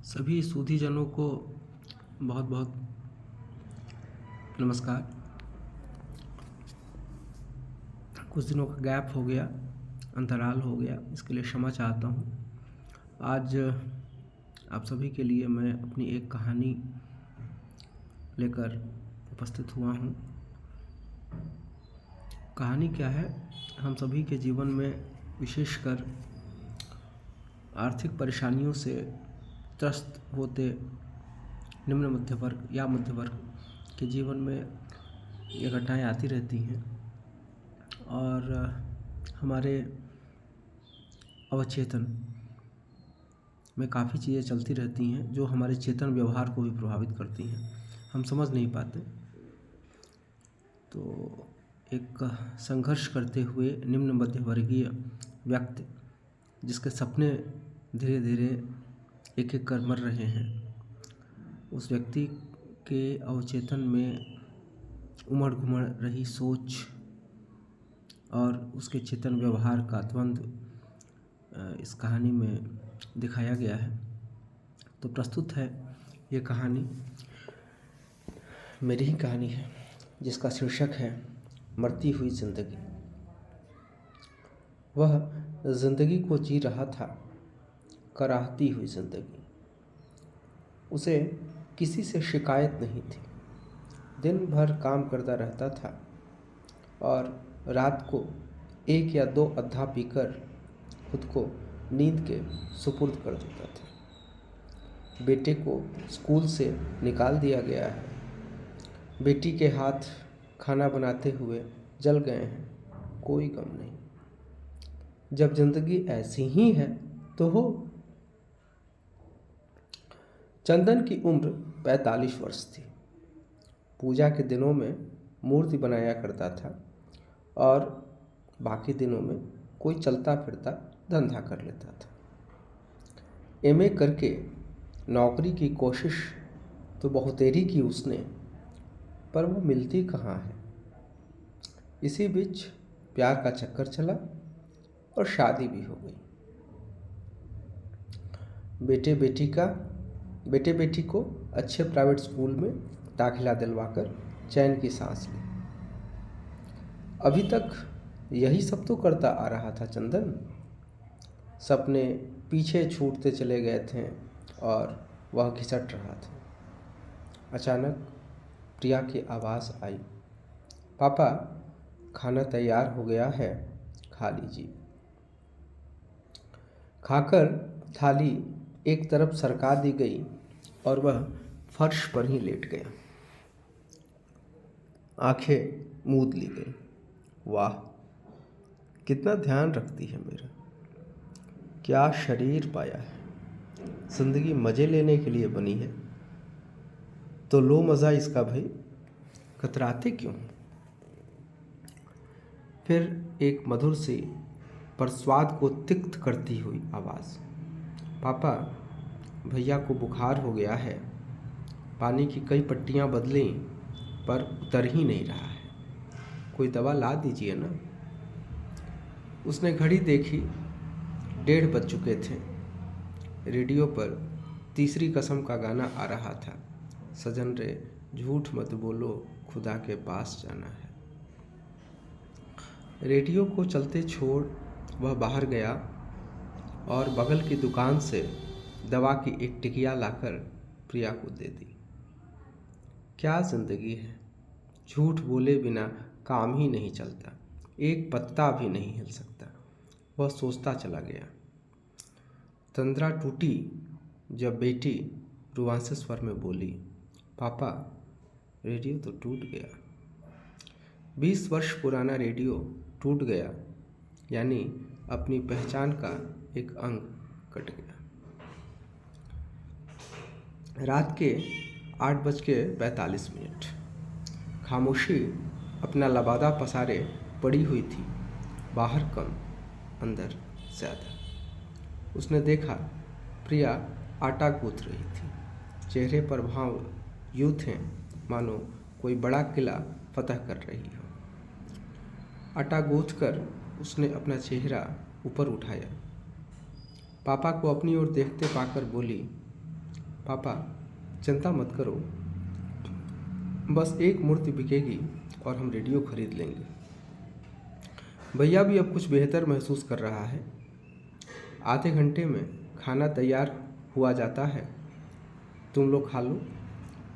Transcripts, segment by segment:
सभी सूधीजनों को बहुत बहुत नमस्कार। कुछ दिनों का गैप हो गया, अंतराल हो गया, इसके लिए क्षमा चाहता हूँ। आज आप सभी के लिए मैं अपनी एक कहानी लेकर उपस्थित हुआ हूँ। कहानी क्या है? हम सभी के जीवन में विशेषकर आर्थिक परेशानियों से त्रस्त होते निम्न मध्य वर्ग या मध्य वर्ग के जीवन में ये घटनाएँ आती रहती हैं और हमारे अवचेतन में काफ़ी चीज़ें चलती रहती हैं जो हमारे चेतन व्यवहार को भी प्रभावित करती हैं। हम समझ नहीं पाते। तो एक संघर्ष करते हुए निम्न मध्यवर्गीय व्यक्ति जिसके सपने धीरे धीरे एक एक कर मर रहे हैं, उस व्यक्ति के अवचेतन में उमड़ घुमड़ रही सोच और उसके चेतन व्यवहार का द्वंद्व इस कहानी में दिखाया गया है। तो प्रस्तुत है ये कहानी, मेरी ही कहानी है जिसका शीर्षक है मरती हुई जिंदगी। वह जिंदगी को जी रहा था, कराहती हुई जिंदगी। उसे किसी से शिकायत नहीं थी। दिन भर काम करता रहता था और रात को 1 या 2 अद्धा पीकर खुद को नींद के सुपुर्द कर देता था। बेटे को स्कूल से निकाल दिया गया है। बेटी के हाथ खाना बनाते हुए जल गए हैं, कोई गम नहीं। जब जिंदगी ऐसी ही है तो हो। चंदन की उम्र 45 वर्ष थी। पूजा के दिनों में मूर्ति बनाया करता था और बाकी दिनों में कोई चलता फिरता धंधा कर लेता था। एमए करके नौकरी की कोशिश तो बहुतेरी की उसने, पर वो मिलती कहाँ है। इसी बीच प्यार का चक्कर चला और शादी भी हो गई। बेटे बेटी को अच्छे प्राइवेट स्कूल में दाखिला दिलवाकर चैन की सांस ली। अभी तक यही सब तो करता आ रहा था चंदन। सपने पीछे छूटते चले गए थे और वह घिसट रहा था। अचानक प्रिया की आवाज़ आई, पापा खाना तैयार हो गया है, खा लीजिए। खाकर थाली एक तरफ सरका दी गई और वह फर्श पर ही लेट गया। आंखें मूंद ली गई। वाह, कितना ध्यान रखती है मेरा। क्या शरीर पाया है। जिंदगी मज़े लेने के लिए बनी है तो लो मज़ा इसका भाई, कतराते क्यों। फिर एक मधुर सी पर स्वाद को तिक्त करती हुई आवाज़, पापा भैया को बुखार हो गया है। पानी की कई पट्टियाँ बदली पर उतर ही नहीं रहा है, कोई दवा ला दीजिए ना। उसने घड़ी देखी, 1:30 बज चुके थे। रेडियो पर तीसरी कसम का गाना आ रहा था, सजन रे झूठ मत बोलो, खुदा के पास जाना है। रेडियो को चलते छोड़ वह बाहर गया और बगल की दुकान से दवा की एक टिकिया लाकर प्रिया को दे दी। क्या जिंदगी है, झूठ बोले बिना काम ही नहीं चलता, एक पत्ता भी नहीं हिल सकता। वह सोचता चला गया। तंद्रा टूटी जब बेटी रुआंसे स्वर में बोली, पापा रेडियो तो टूट गया। 20 वर्ष पुराना रेडियो टूट गया, यानी अपनी पहचान का एक अंग कट गया। रात के 8:45। खामोशी अपना लबादा पसारे पड़ी हुई थी, बाहर कम अंदर ज़्यादा। उसने देखा प्रिया आटा गूंथ रही थी। चेहरे पर भाव यूं थे मानो कोई बड़ा किला फतह कर रही हो। आटा गूंथ कर उसने अपना चेहरा ऊपर उठाया। पापा को अपनी ओर देखते पाकर बोली, पापा चिंता मत करो, बस एक मूर्ति बिकेगी और हम रेडियो खरीद लेंगे। भैया भी अब कुछ बेहतर महसूस कर रहा है। आधे घंटे में खाना तैयार हुआ जाता है। तुम लोग खा लो,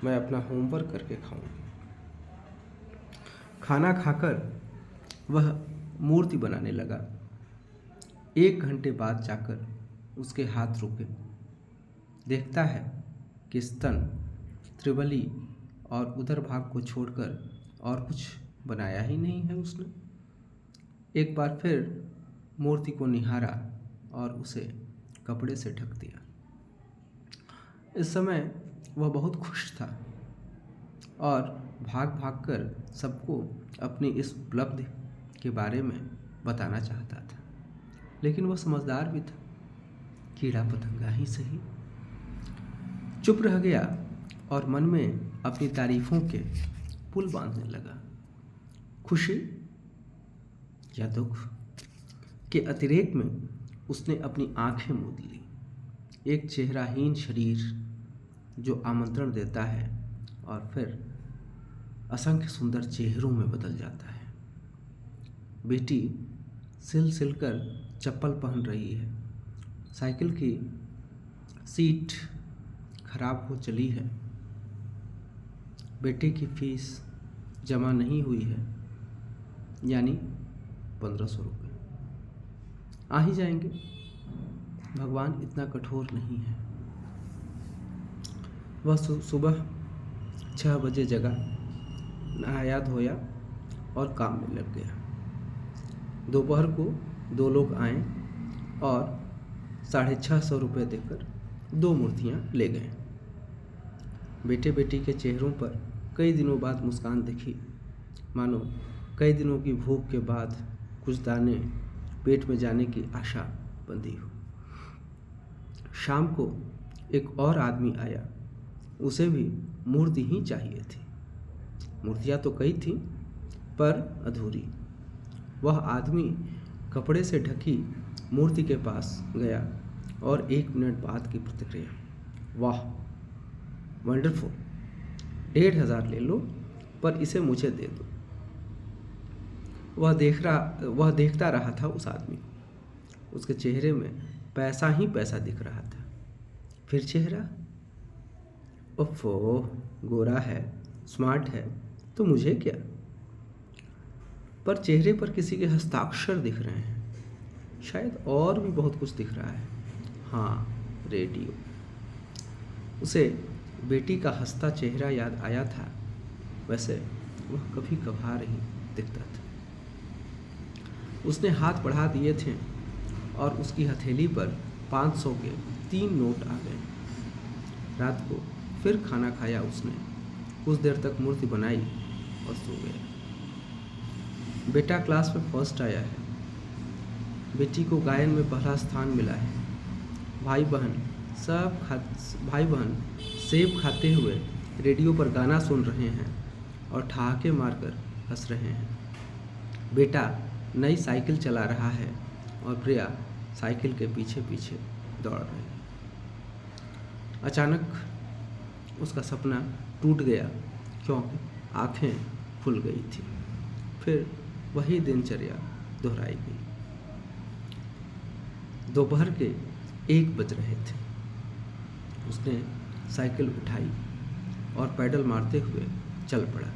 मैं अपना होमवर्क करके खाऊंगी। खाना खाकर वह मूर्ति बनाने लगा। 1 घंटे बाद जाकर उसके हाथ रुके। देखता है कि स्तन, त्रिबली और उदर भाग को छोड़कर और कुछ बनाया ही नहीं है उसने। एक बार फिर मूर्ति को निहारा और उसे कपड़े से ढक दिया। इस समय वह बहुत खुश था और भाग भाग कर सबको अपनी इस उपलब्धि के बारे में बताना चाहता था, लेकिन वह समझदार भी था, कीड़ा पतंगा ही सही। चुप रह गया और मन में अपनी तारीफों के पुल बांधने लगा। खुशी या दुख के अतिरेक में उसने अपनी आंखें मूंद ली। एक चेहराहीन शरीर जो आमंत्रण देता है और फिर असंख्य सुंदर चेहरों में बदल जाता है। बेटी सिल सिल कर चप्पल पहन रही है। साइकिल की सीट खराब हो चली है। बेटे की फीस जमा नहीं हुई है, यानी 1500 रुपये। आ ही जाएंगे, भगवान इतना कठोर नहीं है। वह सुबह 6 बजे जगा, नहाया धोया और काम में लग गया। दोपहर को 2 लोग आए और 650 रुपये देकर 2 मूर्तियाँ ले गए। बेटे बेटी के चेहरों पर कई दिनों बाद मुस्कान दिखी, मानो कई दिनों की भूख के बाद कुछ दाने पेट में जाने की आशा बंधी हो। शाम को एक और आदमी आया। उसे भी मूर्ति ही चाहिए थी। मूर्तियाँ तो कई थीं, पर अधूरी। वह आदमी कपड़े से ढकी मूर्ति के पास गया और 1 मिनट बाद की प्रतिक्रिया, वाह, वंडरफुल, 1500 ले लो, पर इसे मुझे दे दो। वह देखता रहा था उस आदमी को। उसके चेहरे में पैसा ही पैसा दिख रहा था। फिर चेहरा, ओफो, गोरा है, स्मार्ट है, तो मुझे क्या। पर चेहरे पर किसी के हस्ताक्षर दिख रहे हैं। शायद और भी बहुत कुछ दिख रहा है। हाँ, रेडियो। उसे बेटी का हंसता चेहरा याद आया था। वैसे वह कभी कभार ही दिखता था। उसने हाथ बढ़ा दिए थे और उसकी हथेली पर 500 के 3 नोट आ गए। रात को फिर खाना खाया उसने। कुछ देर तक मूर्ति बनाई और सो गया। बेटा क्लास में फर्स्ट आया है। बेटी को गायन में पहला स्थान मिला है। भाई बहन सेब खाते हुए रेडियो पर गाना सुन रहे हैं और ठहाके मारकर हंस रहे हैं। बेटा नई साइकिल चला रहा है और प्रिया साइकिल के पीछे पीछे दौड़ रही है। अचानक उसका सपना टूट गया क्योंकि आंखें खुल गई थी। फिर वही दिनचर्या दोहराई गई। दोपहर के 1 बज रहे थे। उसने साइकिल उठाई और पैडल मारते हुए चल पड़ा।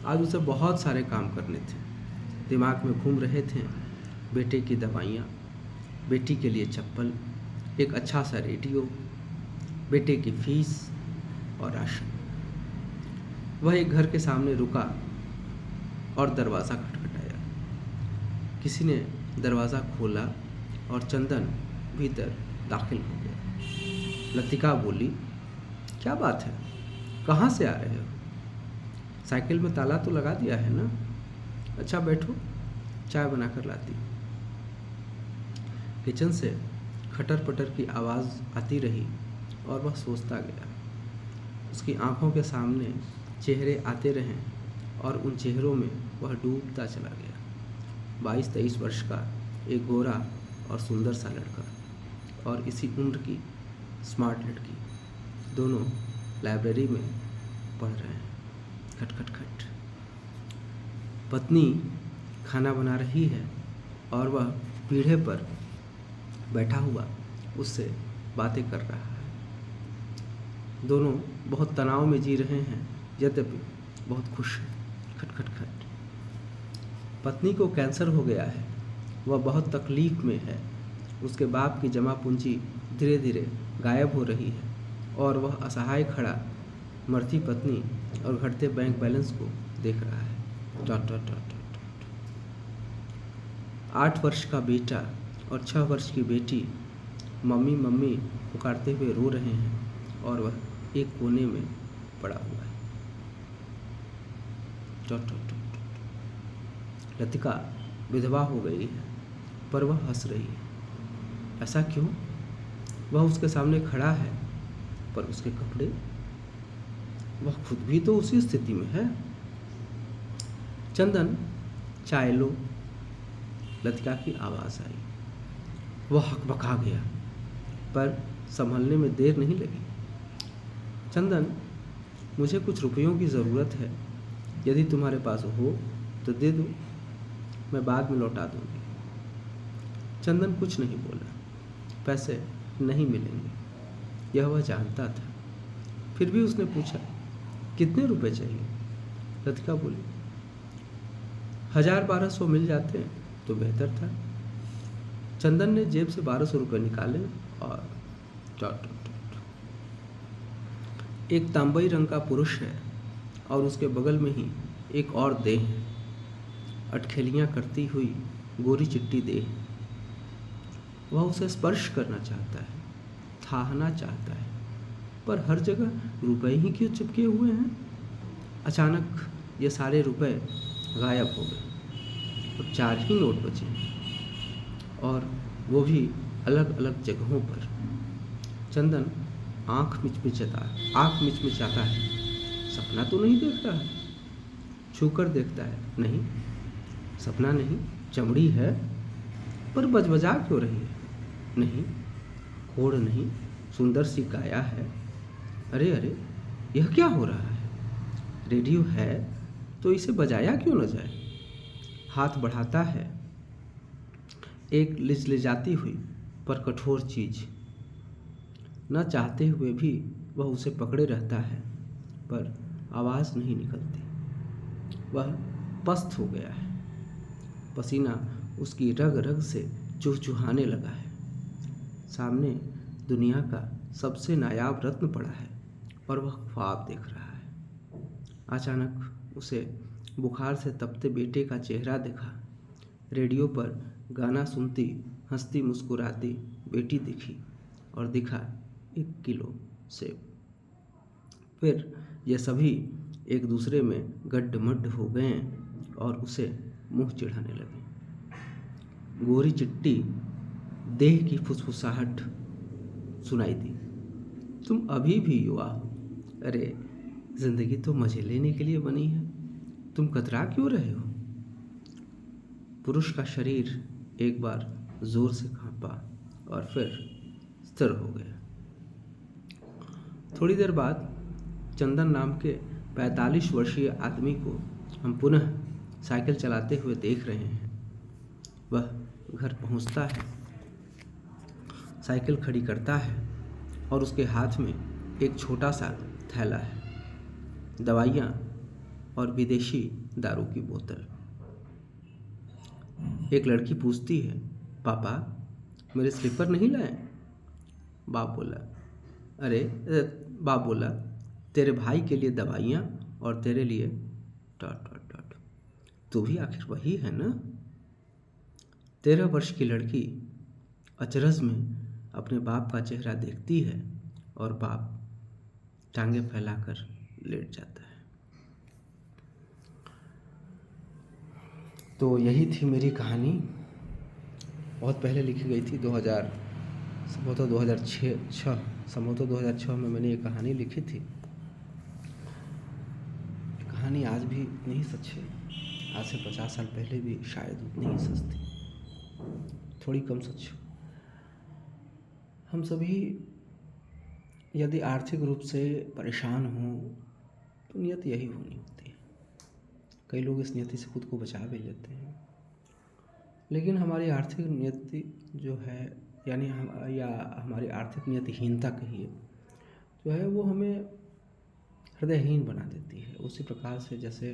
आज उसे बहुत सारे काम करने थे। दिमाग में घूम रहे थे बेटे की दवाइयाँ, बेटी के लिए चप्पल, एक अच्छा सा रेडियो, बेटे की फीस और राशन। वह एक घर के सामने रुका और दरवाज़ा खटखटाया। किसी ने दरवाज़ा खोला और चंदन भीतर दाखिल हो गया। लतिका बोली, क्या बात है, कहाँ से आ रहे हो? साइकिल में ताला तो लगा दिया है ना? अच्छा बैठो, चाय बना कर लाती। किचन से खटर पटर की आवाज़ आती रही और वह सोचता गया। उसकी आंखों के सामने चेहरे आते रहे और उन चेहरों में वह डूबता चला गया। 22-23 वर्ष का एक गोरा और सुंदर सा लड़का और इसी उम्र की स्मार्ट लड़की। दोनों लाइब्रेरी में पढ़ रहे हैं। खट खट खट। पत्नी खाना बना रही है और वह पीढ़े पर बैठा हुआ उससे बातें कर रहा है। दोनों बहुत तनाव में जी रहे हैं, यद्यपि बहुत खुश हैं। खट खट खट। पत्नी को कैंसर हो गया है, वह बहुत तकलीफ में है। उसके बाप की जमा पूंजी धीरे धीरे गायब हो रही है और वह असहाय खड़ा मरती पत्नी और घटते बैंक बैलेंस को देख रहा है। Dot dot dot dot. 8 वर्ष का बेटा और 6 वर्ष की बेटी मम्मी मम्मी पुकारते हुए रो रहे हैं और वह एक कोने में पड़ा हुआ है। Dot dot dot. लतिका विधवा हो गई है पर वह हंस रही है। ऐसा क्यों? वह उसके सामने खड़ा है पर उसके कपड़े, वह खुद भी तो उसी स्थिति में है। चंदन, चाय लो। लतिका की आवाज़ आई। वह हकबका गया पर संभलने में देर नहीं लगी। चंदन, मुझे कुछ रुपयों की ज़रूरत है, यदि तुम्हारे पास हो तो दे दो, मैं बाद में लौटा दूंगी। चंदन कुछ नहीं बोला। पैसे नहीं मिलेंगे, यह वह जानता था। फिर भी उसने पूछा, कितने रुपए चाहिए? लतिका बोली, 1000-1200 मिल जाते हैं तो बेहतर था। चंदन ने जेब से 1200 रुपये निकाले और डॉट डॉट डॉट। एक तांबई रंग का पुरुष है और उसके बगल में ही एक और देह है, अटखेलियाँ करती हुई गोरी चिट्टी देह। वह उसे स्पर्श करना चाहता है, थाहना चाहता है, पर हर जगह रुपए ही क्यों चिपके हुए हैं? अचानक ये सारे रुपए गायब हो गए और 4 ही नोट बचे, और वो भी अलग अलग जगहों पर। चंदन आँख मिचमिचाता है। सपना तो नहीं देख रहा है? छूकर देखता है, नहीं, सपना नहीं, चमड़ी है, पर बजबजा क्यों रही है? नहीं, होड़ नहीं, सुंदर सी काया है। अरे अरे, यह क्या हो रहा है? रेडियो है तो इसे बजाया क्यों न जाए? हाथ बढ़ाता है, एक लिजलिजाती हुई पर कठोर चीज। न चाहते हुए भी वह उसे पकड़े रहता है, पर आवाज़ नहीं निकलती। वह पस्त हो गया है, पसीना उसकी रग रग से चुहचुहाने लगा है। सामने दुनिया का सबसे नायाब रत्न पड़ा है और वह ख्वाब देख रहा है। अचानक उसे बुखार से तपते बेटे का चेहरा दिखा। रेडियो पर गाना सुनती, हंसती मुस्कुराती बेटी दिखी और दिखा 1 किलो सेब। फिर ये सभी एक दूसरे में गड्ढमड्ढ हो गए और उसे मुंह चिढ़ाने लगे। गोरी चिट्टी देह की फुसफुसाहट सुनाई दी, तुम अभी भी युवा हो। अरे, जिंदगी तो मजे लेने के लिए बनी है, तुम कतरा क्यों रहे हो? पुरुष का शरीर एक बार जोर से कांपा और फिर स्थिर हो गया। थोड़ी देर बाद चंदन नाम के 45 वर्षीय आदमी को हम पुनः साइकिल चलाते हुए देख रहे हैं। वह घर पहुंचता है, साइकिल खड़ी करता है और उसके हाथ में एक छोटा सा थैला है, दवाइयाँ और विदेशी दारू की बोतल। एक लड़की पूछती है, पापा मेरे स्लीपर नहीं लाए? बाप बोला, तेरे भाई के लिए दवाइयाँ और तेरे लिए डॉट डॉट डॉट। तू भी आखिर वही है ना? 13 वर्ष की लड़की अचरज में अपने बाप का चेहरा देखती है और बाप टांगे फैलाकर लेट जाता है। तो यही थी मेरी कहानी। बहुत पहले लिखी गई थी, संभवतः 2006 में मैंने ये कहानी लिखी थी। कहानी आज भी उतनी ही सच है, आज से 50 साल पहले भी शायद उतनी ही सच थी, थोड़ी कम सच। हम सभी यदि आर्थिक रूप से परेशान हों तो नियत यही होनी होती है। कई लोग इस नियति से खुद को बचा भी लेते हैं, लेकिन हमारी आर्थिक नियति जो है, यानी हम या हमारी आर्थिक नियतिहीनता कहिए, जो है वो हमें हृदयहीन बना देती है। उसी प्रकार से जैसे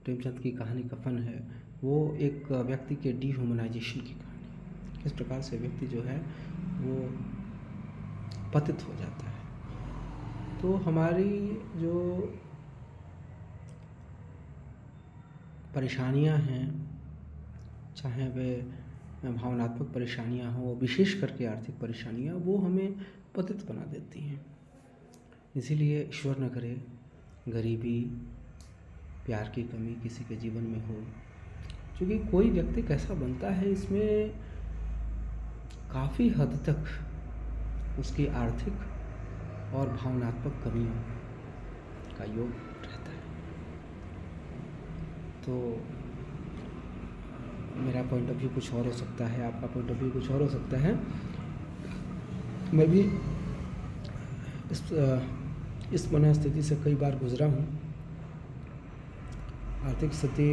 प्रेमचंद की कहानी कफन है, वो एक व्यक्ति के डिह्यूमनाइजेशन की कहानी, किस प्रकार से व्यक्ति जो है वो पतित हो जाता है। तो हमारी जो परेशानियां हैं, चाहे वे भावनात्मक परेशानियां हों, विशेष करके आर्थिक परेशानियां, वो हमें पतित बना देती हैं। इसीलिए ईश्वर न करे गरीबी, प्यार की कमी किसी के जीवन में हो, क्योंकि कोई व्यक्ति कैसा बनता है इसमें काफ़ी हद तक उसकी आर्थिक और भावनात्मक कमियों का योग रहता है। तो मेरा पॉइंट ऑफ व्यू कुछ और हो सकता है, आपका पॉइंट ऑफ व्यू कुछ और हो सकता है। मैं भी इस मनस्थिति से कई बार गुजरा हूँ। आर्थिक स्थिति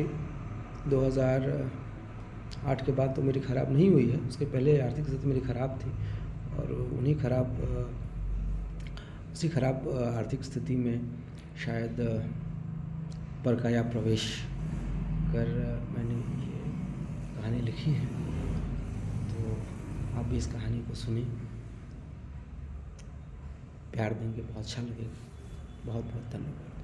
2008 के बाद तो मेरी ख़राब नहीं हुई है, उसके पहले आर्थिक स्थिति मेरी ख़राब थी, और उसी ख़राब आर्थिक स्थिति में शायद परकाया प्रवेश कर मैंने ये कहानी लिखी है। तो आप भी इस कहानी को सुनें, प्यार देंगे, बहुत अच्छा लगेगा। बहुत बहुत धन्यवाद।